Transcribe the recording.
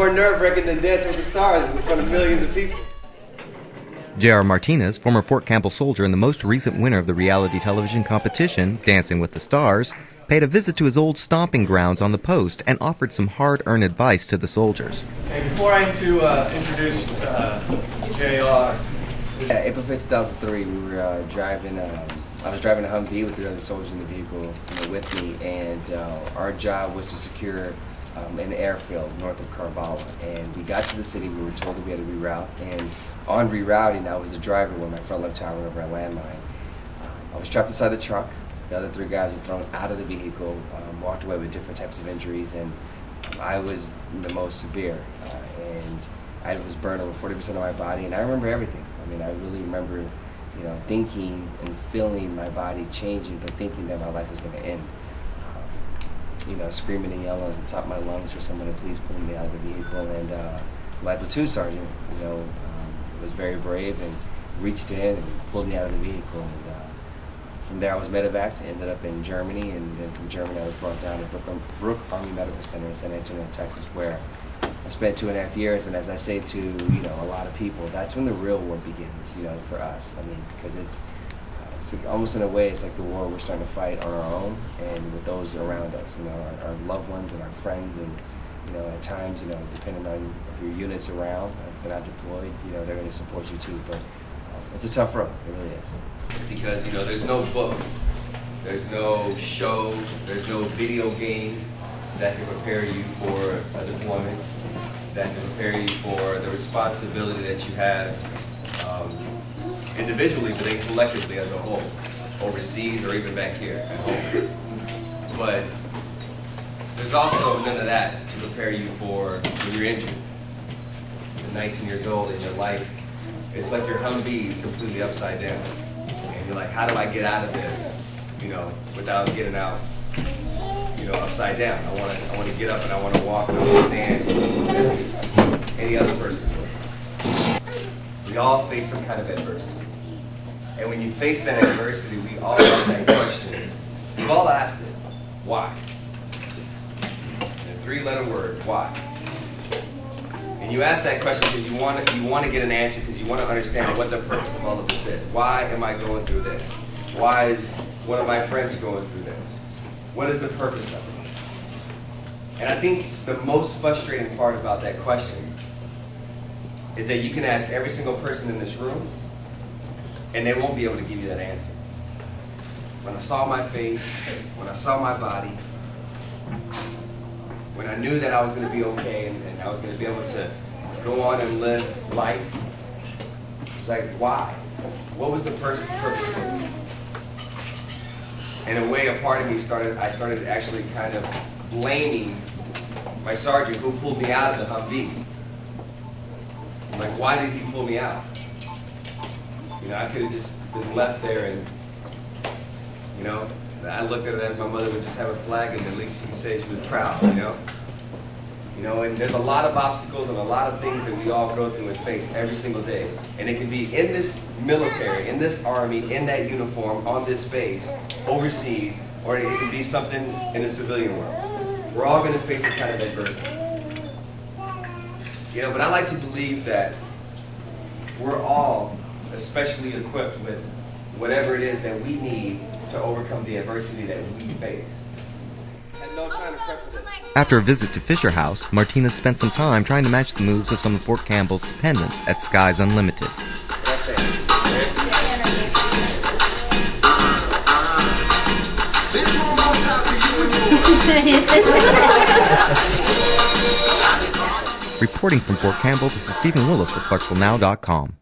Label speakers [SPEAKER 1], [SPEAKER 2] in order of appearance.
[SPEAKER 1] more nerve-wracking than Dancing with the Stars in front of millions of people.
[SPEAKER 2] J.R. Martinez, former Fort Campbell soldier and the most recent winner of the reality television competition, Dancing with the Stars, paid a visit to his old stomping grounds on the post and offered some hard-earned advice to the soldiers.
[SPEAKER 3] Hey, before I introduce J.R.
[SPEAKER 1] April 5th, 2003, we were driving. I was driving a Humvee with the other soldiers in the vehicle with me, and our job was to secure an airfield north of Carvalho. And we got to the city. We were told that we had to reroute, and on rerouting, I was the driver when my front left tire went over a landmine. I was trapped inside the truck. The other three guys were thrown out of the vehicle, walked away with different types of injuries, and I was the most severe. And I was burned over 40% of my body, and I remember everything. I mean, I really remember, thinking and feeling my body changing, but thinking that my life was going to end. Screaming and yelling at the top of my lungs for someone to please pull me out of the vehicle. And my platoon sergeant, was very brave and reached in and pulled me out of the vehicle. And from there, I was medevaced, ended up in Germany, and then from Germany, I was brought down to Brooke Army Medical Center in San Antonio, Texas, where I spent 2.5 years. And as I say to a lot of people, that's when the real war begins. For us. I mean, because it's like, almost in a way, it's like the war we're starting to fight on our own and with those around us. Our loved ones and our friends, and at times, depending on if your unit's around, if they're not deployed, they're going to support you too. But it's a tough road. It really is.
[SPEAKER 4] Because there's no book, there's no show, there's no video game that can prepare you for a deployment, that can prepare you for the responsibility that you have individually, but then collectively as a whole, overseas or even back here at home. But there's also none of that to prepare you for when you're injured. You're 19 years old and your life, it's like your Humvee is completely upside down. And you're like, how do I get out of this, without getting out, upside down? I want to get up and I want to walk and I want to stand as any other person would. We all face some kind of adversity. And when you face that adversity, we all ask that question. We've all asked it. Why? A 3-letter word, why? And you ask that question because you want to get an answer, because you want to understand what the purpose of all of this is. Why am I going through this? Why is one of my friends going through this? What is the purpose of it? And I think the most frustrating part about that question is that you can ask every single person in this room, and they won't be able to give you that answer. When I saw my face, when I saw my body, when I knew that I was going to be okay and I was going to be able to go on and live life, it's like, why? What was the purpose of this? In a way, a part of me I started actually kind of blaming my sergeant who pulled me out of the Humvee. I'm like, why did he pull me out? I could have just been left there and, I looked at it as my mother would just have a flag and at least she could say she was proud, and there's a lot of obstacles and a lot of things that we all go through and face every single day. And it can be in this military, in this army, in that uniform, on this base, overseas, or it can be something in the civilian world. We're all going to face some kind of adversity. But I like to believe that we're all especially equipped with whatever it is that we need to overcome the adversity that we face.
[SPEAKER 2] After a visit to Fisher House, Martinez spent some time trying to match the moves of some of Fort Campbell's dependents at Skies Unlimited. Reporting from Fort Campbell, this is Stephen Willis for ClarksvilleNow.com.